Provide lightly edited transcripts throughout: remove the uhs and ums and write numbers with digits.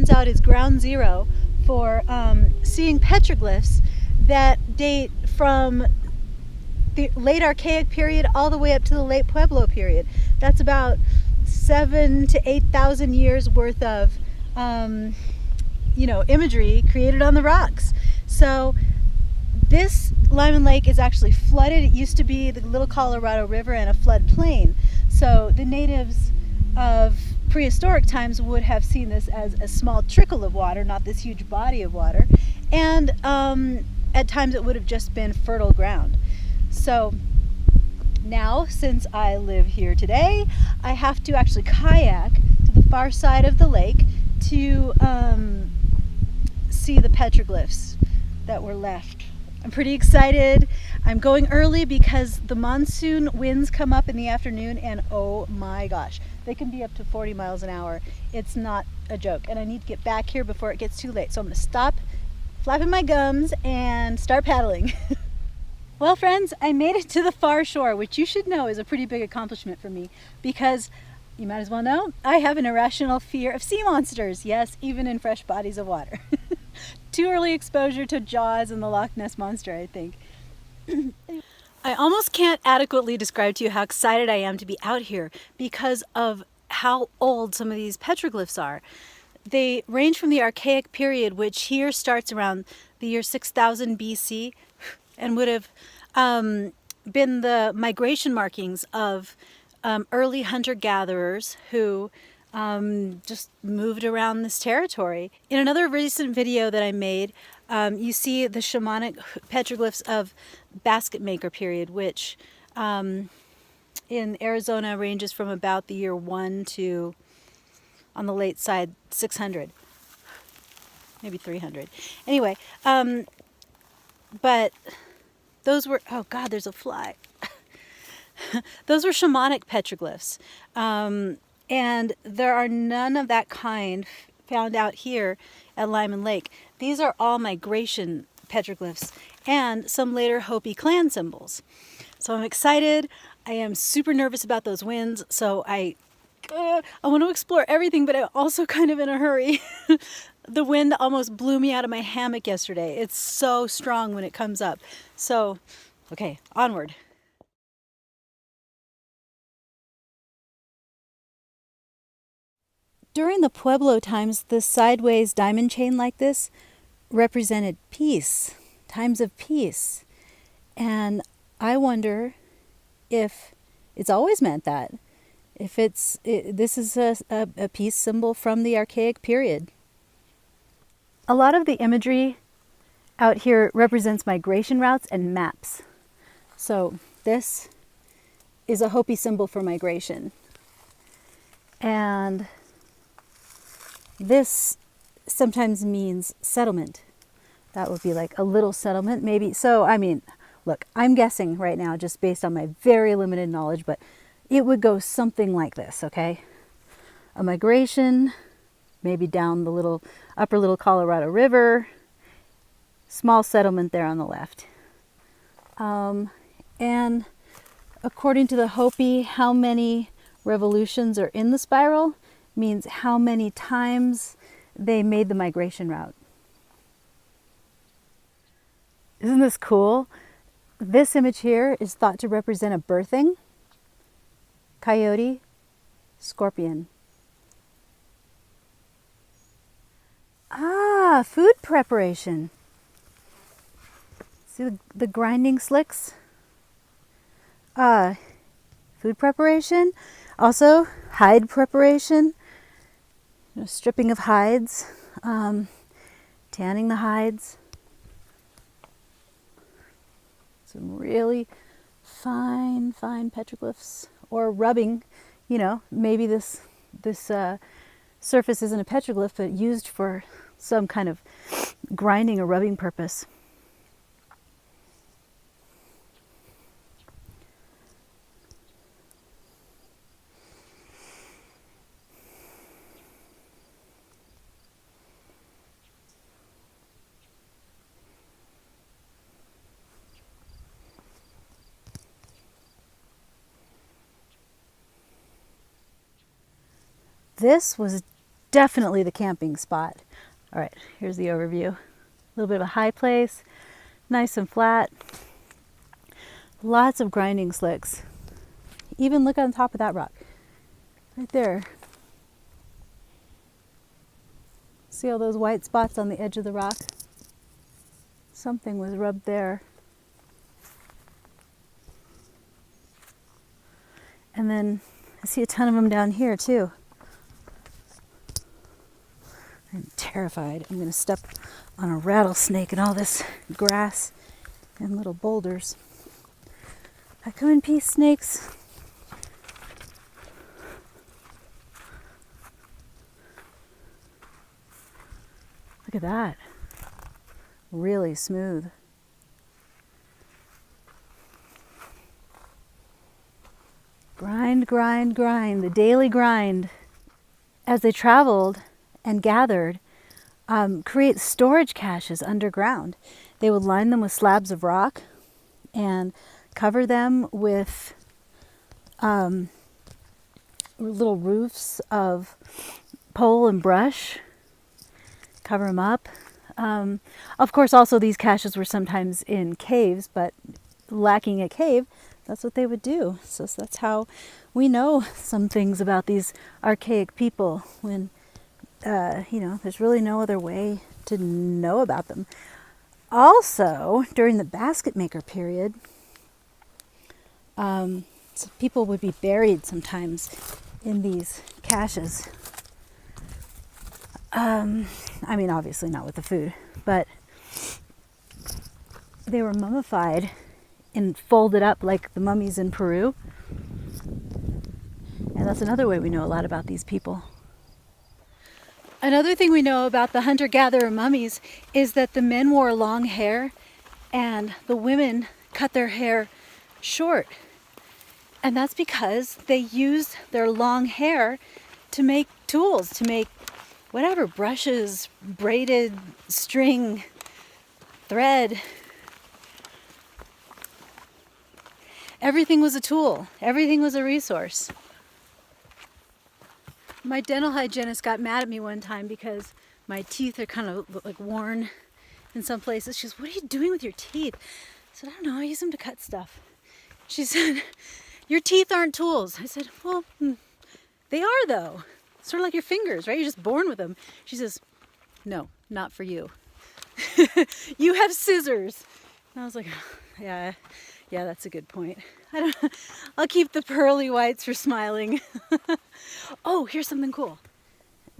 turns out is ground zero for seeing petroglyphs that date from the late Archaic period all the way up to the Late Pueblo period. That's about 7,000 to 8,000 years worth of imagery created on the rocks. So this Lyman Lake is actually flooded. It used to be the Little Colorado River and a flood plain. So the natives of prehistoric times would have seen this as a small trickle of water, not this huge body of water. And at times it would have just been fertile ground. So now, since I live here today, I have to actually kayak to the far side of the lake to see the petroglyphs that were left. I'm pretty excited. I'm going early because the monsoon winds come up in the afternoon, and oh my gosh, they can be up to 40 miles an hour. It's not a joke, and I need to get back here before it gets too late. So I'm gonna stop flapping my gums and start paddling. Well, friends, I made it to the far shore, which you should know is a pretty big accomplishment for me because you might as well know I have an irrational fear of sea monsters. Yes, even in fresh bodies of water. Too early exposure to Jaws and the Loch Ness Monster, I think. I almost can't adequately describe to you how excited I am to be out here because of how old some of these petroglyphs are. They range from the Archaic period, which here starts around the year 6000 BC, and would have been the migration markings of early hunter-gatherers who just moved around this territory. In another recent video that I made, you see the shamanic petroglyphs of basket maker period, which in Arizona ranges from about the year 1 to, on the late side, 600, maybe 300. Anyway, but those were, oh God, there's a fly. Those were shamanic petroglyphs. And there are none of that kind found out here at Lyman Lake. These are all migration petroglyphs and some later Hopi clan symbols. So I'm excited. I am super nervous about those winds. So I want to explore everything, but I'm also kind of in a hurry. The wind almost blew me out of my hammock yesterday. It's so strong when it comes up. So, okay, onward. During the Pueblo times, the sideways diamond chain like this represented peace, times of peace. And I wonder if it's always meant that. If this is a peace symbol from the Archaic period. A lot of the imagery out here represents migration routes and maps. So this is a Hopi symbol for migration. And this sometimes means settlement. That would be like a little settlement, maybe. So, I mean, look, I'm guessing right now just based on my very limited knowledge, but it would go something like this, okay? A migration, maybe down the upper Little Colorado River, small settlement there on the left. And according to the Hopi, how many revolutions are in the spiral means how many times they made the migration route. Isn't this cool? This image here is thought to represent a birthing, coyote, scorpion. Ah, food preparation. See the grinding slicks? Food preparation. Also, hide preparation. Stripping of hides, tanning the hides. Some really fine petroglyphs, or rubbing. Maybe this surface isn't a petroglyph, but used for some kind of grinding or rubbing purpose. This was definitely the camping spot. All right, here's the overview. A little bit of a high place, nice and flat. Lots of grinding slicks. Even look on top of that rock, right there. See all those white spots on the edge of the rock? Something was rubbed there. And then I see a ton of them down here too. I'm terrified. I'm going to step on a rattlesnake and all this grass and little boulders. I come in peace, snakes. Look at that. Really smooth. Grind, grind, grind. The daily grind. As they traveled and gathered, create storage caches underground. They would line them with slabs of rock and cover them with little roofs of pole and brush. Cover them up. Of course, also these caches were sometimes in caves, but lacking a cave, that's what they would do. So that's how we know some things about these archaic people when, there's really no other way to know about them. Also, during the basket maker period, so people would be buried sometimes in these caches. Obviously not with the food, but they were mummified and folded up like the mummies in Peru. And that's another way we know a lot about these people. Another thing we know about the hunter-gatherer mummies is that the men wore long hair and the women cut their hair short. And that's because they used their long hair to make tools, to make whatever, brushes, braided string, thread. Everything was a tool. Everything was a resource. My dental hygienist got mad at me one time because my teeth are kind of like worn in some places. She goes, "What are you doing with your teeth?" I said, "I don't know, I use them to cut stuff." She said, "Your teeth aren't tools." I said, "Well, they are though. Sort of like your fingers, right? You're just born with them." She says, "No, not for you. You have scissors." And I was like, yeah, that's a good point. I'll keep the pearly whites for smiling. Oh, here's something cool.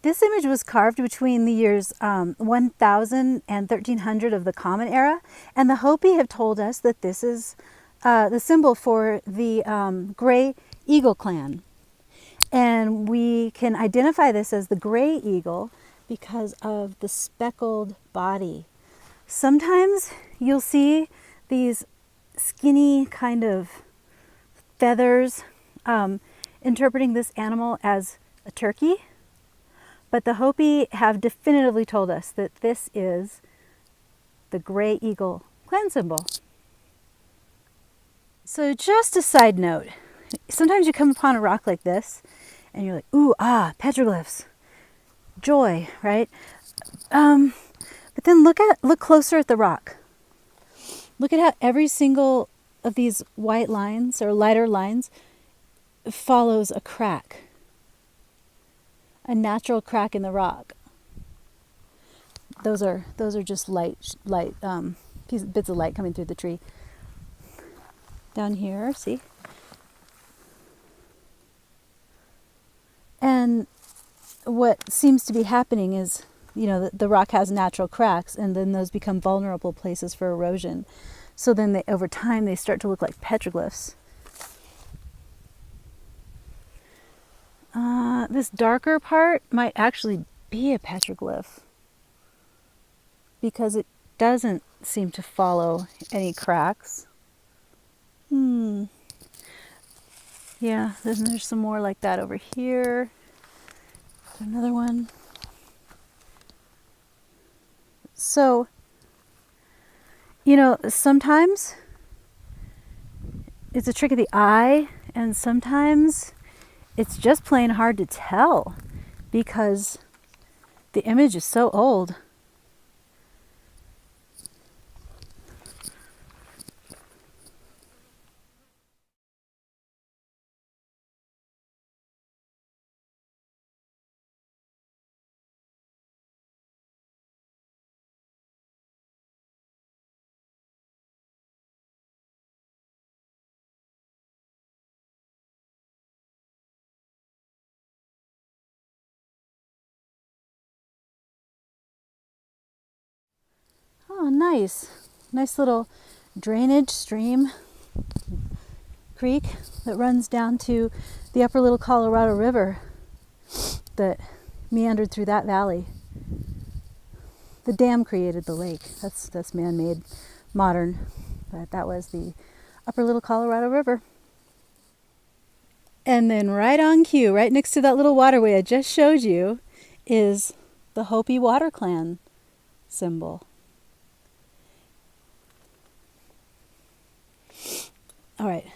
This image was carved between the years 1000 and 1300 of the Common Era, and the Hopi have told us that this is the symbol for the Gray Eagle clan. And we can identify this as the gray eagle because of the speckled body. Sometimes you'll see these skinny kind of feathers interpreting this animal as a turkey. But the Hopi have definitively told us that this is the gray eagle clan symbol. So just a side note, sometimes you come upon a rock like this and you're like, ooh, petroglyphs, joy, right? But then look closer at the rock. Look at how every single of these white lines or lighter lines follows a crack, a natural crack in the rock. Those are just light bits of light coming through the tree. Down here, see? And what seems to be happening is, the rock has natural cracks, and then those become vulnerable places for erosion. So then over time, they start to look like petroglyphs. This darker part might actually be a petroglyph because it doesn't seem to follow any cracks. Yeah, then there's some more like that over here. Another one. So, sometimes it's a trick of the eye, and sometimes it's just plain hard to tell because The image is so old. Oh, nice. Nice little drainage stream, creek that runs down to the upper Little Colorado River that meandered through that valley. The dam created the lake. That's man-made, modern, but that was the upper Little Colorado River. And then right on cue, right next to that little waterway I just showed you, is the Hopi Water Clan symbol. All right,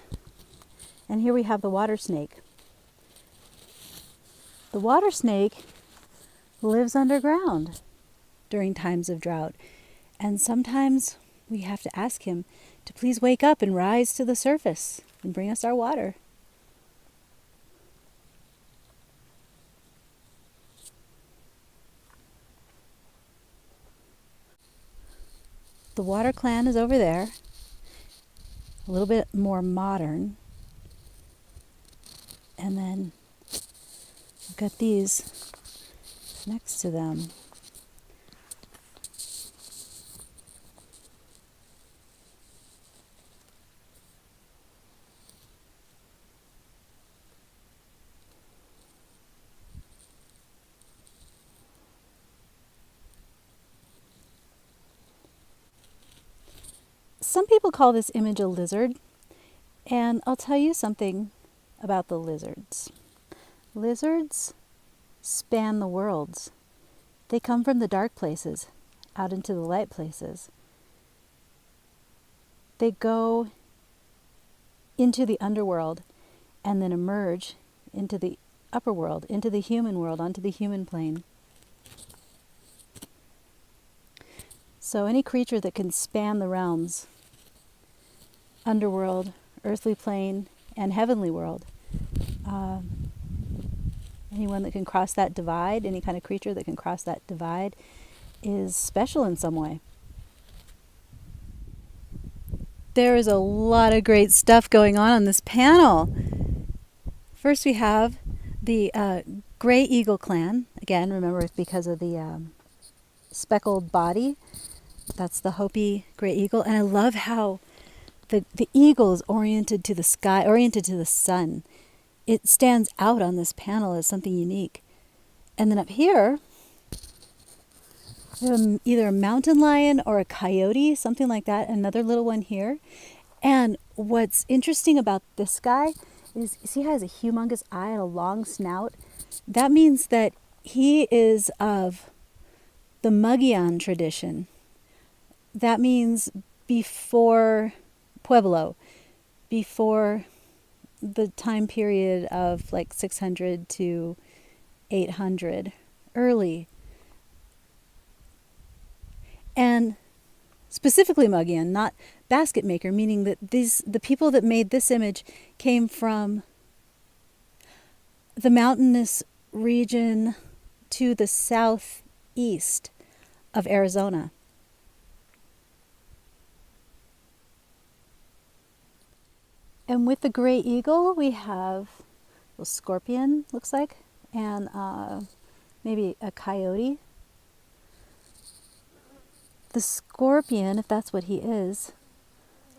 and here we have the water snake. The water snake lives underground during times of drought, and sometimes we have to ask him to please wake up and rise to the surface and bring us our water. The water clan is over there, a little bit more modern. And then I've got these next to them. Some people call this image a lizard, and I'll tell you something about the lizards. Lizards span the worlds. They come from the dark places out into the light places. They go into the underworld and then emerge into the upper world, into the human world, onto the human plane. So any creature that can span the realms, underworld, earthly plane, and heavenly world, anyone that can cross that divide, any kind of creature that can cross that divide, is special in some way. There is a lot of great stuff going on this panel. First we have the Gray Eagle clan. Again, remember it's because of the speckled body. That's the Hopi Gray Eagle. And I love how the eagle is oriented to the sky, oriented to the sun. It stands out on this panel as something unique. And then up here, we have either a mountain lion or a coyote, something like that, another little one here. And what's interesting about this guy is, see how he has a humongous eye and a long snout? That means that he is of the Mogollon tradition. That means before Pueblo, before the time period of like 600 to 800, early. And specifically Mogollon, not basket maker, meaning that the people that made this image came from the mountainous region to the southeast of Arizona. And with the gray eagle, we have a scorpion, looks like, and maybe a coyote. The scorpion, if that's what he is,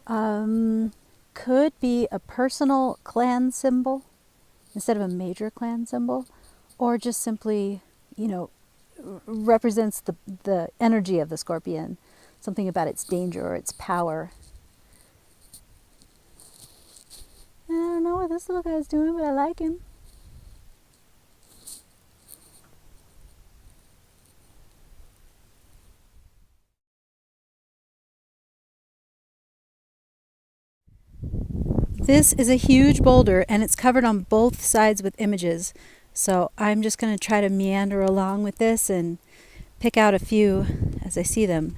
could be a personal clan symbol instead of a major clan symbol, or just simply, represents the energy of the scorpion, something about its danger or its power. I don't know what this little guy's doing, but I like him. This is a huge boulder, and it's covered on both sides with images So I'm just going to try to meander along with this and pick out a few as I see them.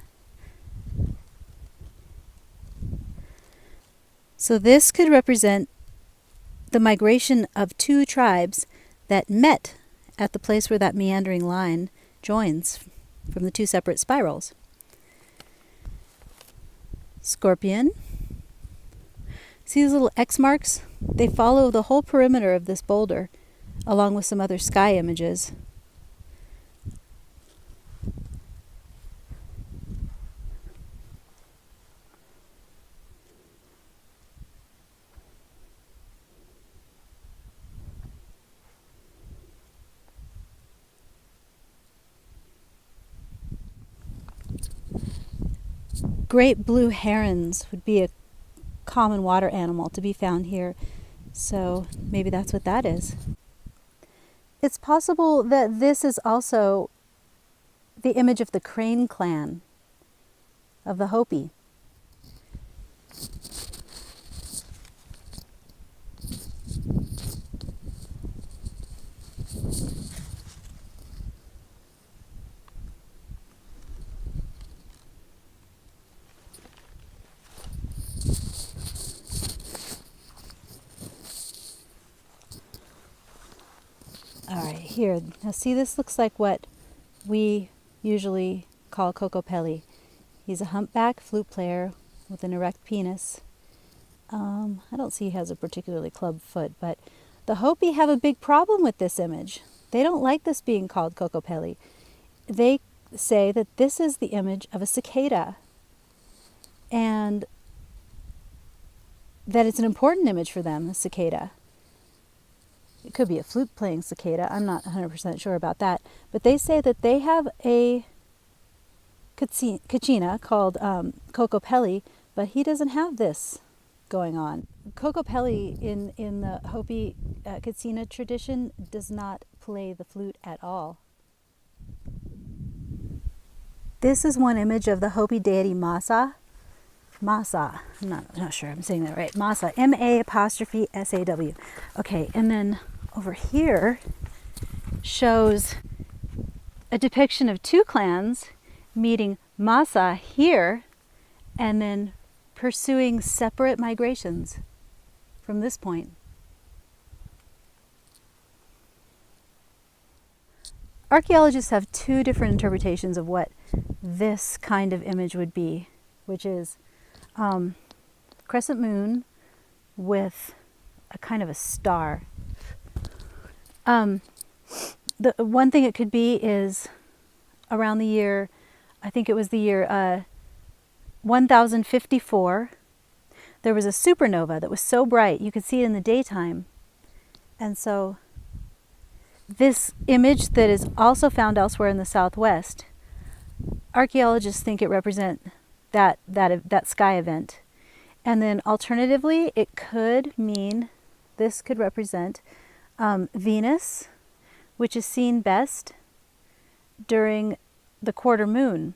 So this could represent the migration of two tribes that met at the place where that meandering line joins from the two separate spirals. Scorpion. See these little X marks? They follow the whole perimeter of this boulder, along with some other sky images. Great blue herons would be a common water animal to be found here, so maybe that's what that is. It's possible that this is also the image of the Crane clan of the Hopi. All right, here. Now see, this looks like what we usually call Kokopelli. He's a humpback flute player with an erect penis. I don't see he has a particularly club foot, but the Hopi have a big problem with this image. They don't like this being called Kokopelli. They say that this is the image of a cicada, and that it's an important image for them, a cicada. It could be a flute-playing cicada. I'm not 100% sure about that. But they say that they have a kachina called Kokopelli, but he doesn't have this going on. Kokopelli in the Hopi kachina tradition does not play the flute at all. This is one image of the Hopi deity Masa. Masa. I'm not sure I'm saying that right. Masa. M-A-apostrophe-S-A-W. Okay, and then over here shows a depiction of two clans meeting Masa here and then pursuing separate migrations from this point. Archaeologists have two different interpretations of what this kind of image would be, which is crescent moon with a kind of a star. The one thing it could be is around the year, I think it was the year 1054, there was a supernova that was so bright you could see it in the daytime. And so this image that is also found elsewhere in the Southwest, archaeologists think it represents that sky event. And then alternatively, it could mean, this could represent Venus, which is seen best during the quarter moon.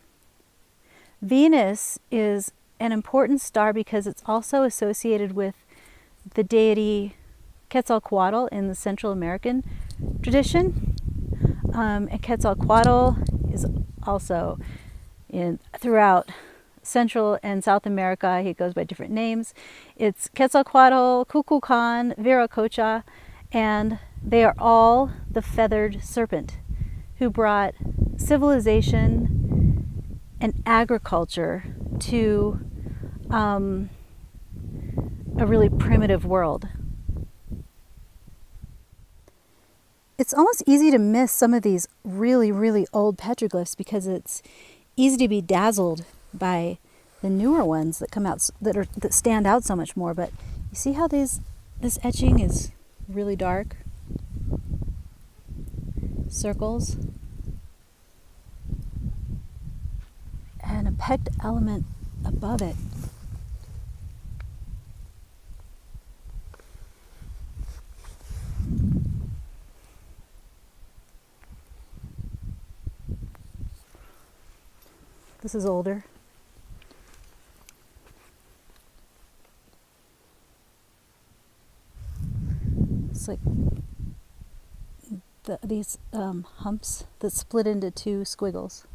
Venus is an important star because it's also associated with the deity Quetzalcoatl in the Central American tradition. And Quetzalcoatl is also throughout Central and South America. He goes by different names. It's Quetzalcoatl, Kukulkan, Viracocha, and they are all the feathered serpent who brought civilization and agriculture to a really primitive world. It's almost easy to miss some of these really, really old petroglyphs because it's easy to be dazzled by the newer ones that come out, that stand out so much more. But you see how this etching is really dark? Circles. And a pegged element above it. This is older. It's like these humps that split into two squiggles.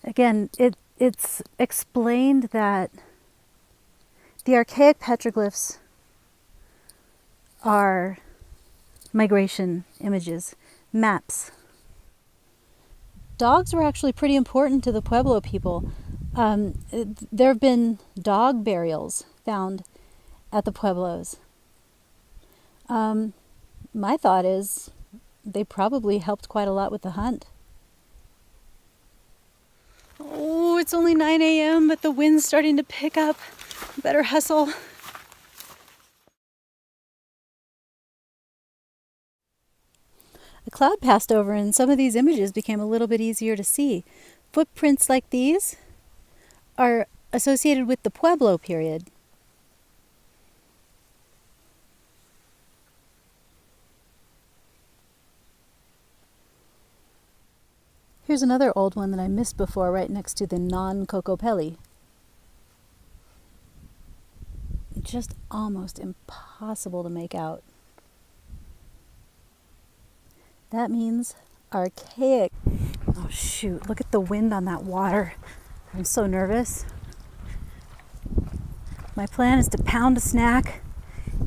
Again, it's explained that the archaic petroglyphs are migration images, maps. Dogs were actually pretty important to the Pueblo people. There have been dog burials found at the Pueblos. My thought is they probably helped quite a lot with the hunt. Oh, it's only 9 a.m., but the wind's starting to pick up. Better hustle. A cloud passed over and some of these images became a little bit easier to see. Footprints like these are associated with the Pueblo period. Here's another old one that I missed before, right next to the non-Cocopelli. Just almost impossible to make out. That means archaic. Oh shoot, look at the wind on that water. I'm so nervous. My plan is to pound a snack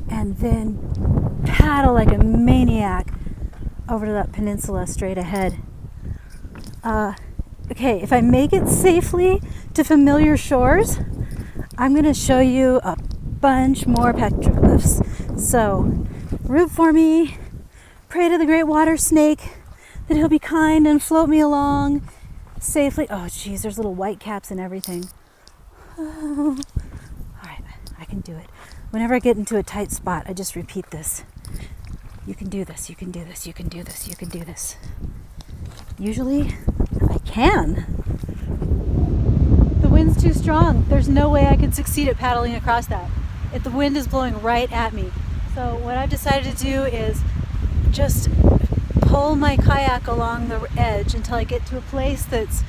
and then paddle like a maniac over to that peninsula straight ahead. Okay, if I make it safely to familiar shores, I'm going to show you a bunch more petroglyphs. So, root for me, pray to the great water snake that he'll be kind and float me along safely. Oh geez, there's little white caps and everything. Oh. All right, I can do it. Whenever I get into a tight spot, I just repeat this. You can do this, you can do this, you can do this, you can do this. Usually, I can. The wind's too strong. There's no way I could succeed at paddling across that. If the wind is blowing right at me. So what I've decided to do is just pull my kayak along the edge until I get to a place that's,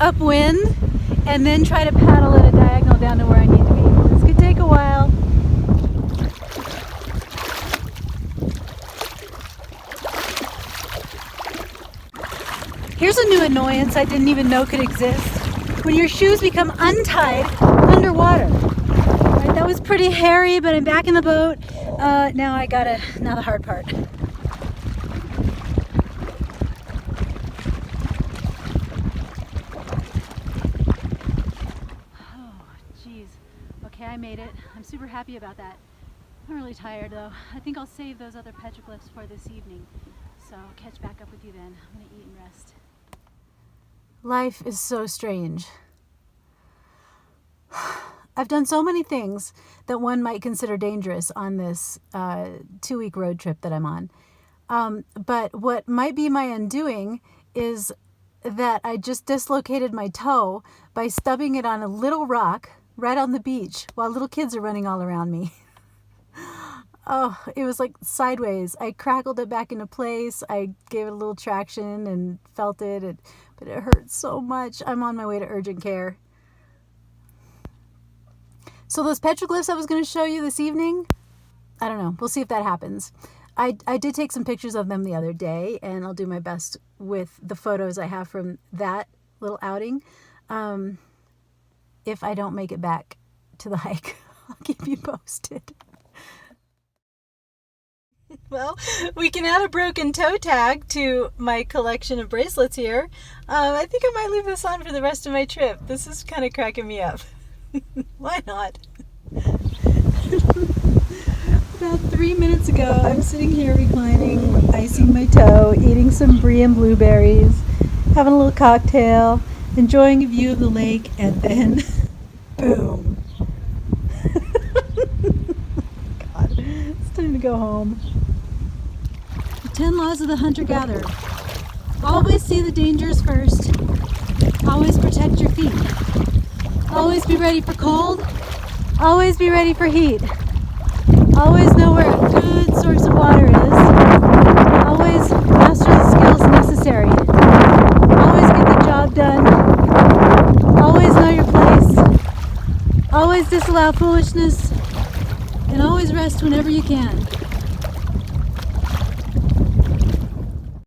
upwind, and then try to paddle at a diagonal down to where I need to be. This could take a while. Here's a new annoyance I didn't even know could exist. When your shoes become untied underwater. Right, that was pretty hairy, but I'm back in the boat. Now the hard part. Oh, geez. Okay, I made it. I'm super happy about that. I'm really tired though. I think I'll save those other petroglyphs for this evening. So I'll catch back up with you then. I'm gonna eat and rest. Life is so strange. I've done so many things that one might consider dangerous on this 2-week road trip that I'm on. But what might be my undoing is that I just dislocated my toe by stubbing it on a little rock right on the beach while little kids are running all around me. Oh, it was like sideways. I crackled it back into place. I gave it a little traction and felt it, but it hurt so much. I'm on my way to urgent care. So those petroglyphs I was going to show you this evening, I don't know. We'll see if that happens. I did take some pictures of them the other day, and I'll do my best with the photos I have from that little outing. If I don't make it back to the hike, I'll keep you posted. Well, we can add a broken toe tag to my collection of bracelets here. I think I might leave this on for the rest of my trip. This is kind of cracking me up. Why not? About 3 minutes ago, I'm sitting here reclining, icing my toe, eating some brie and blueberries, having a little cocktail, enjoying a view of the lake, and then, boom. God, it's time to go home. The 10 laws of the hunter-gatherer. Always see the dangers first. Always protect your feet. Always be ready for cold. Always be ready for heat. Always know where a good source of water is. Always master the skills necessary. Always get the job done. Always know your place. Always disallow foolishness. And always rest whenever you can.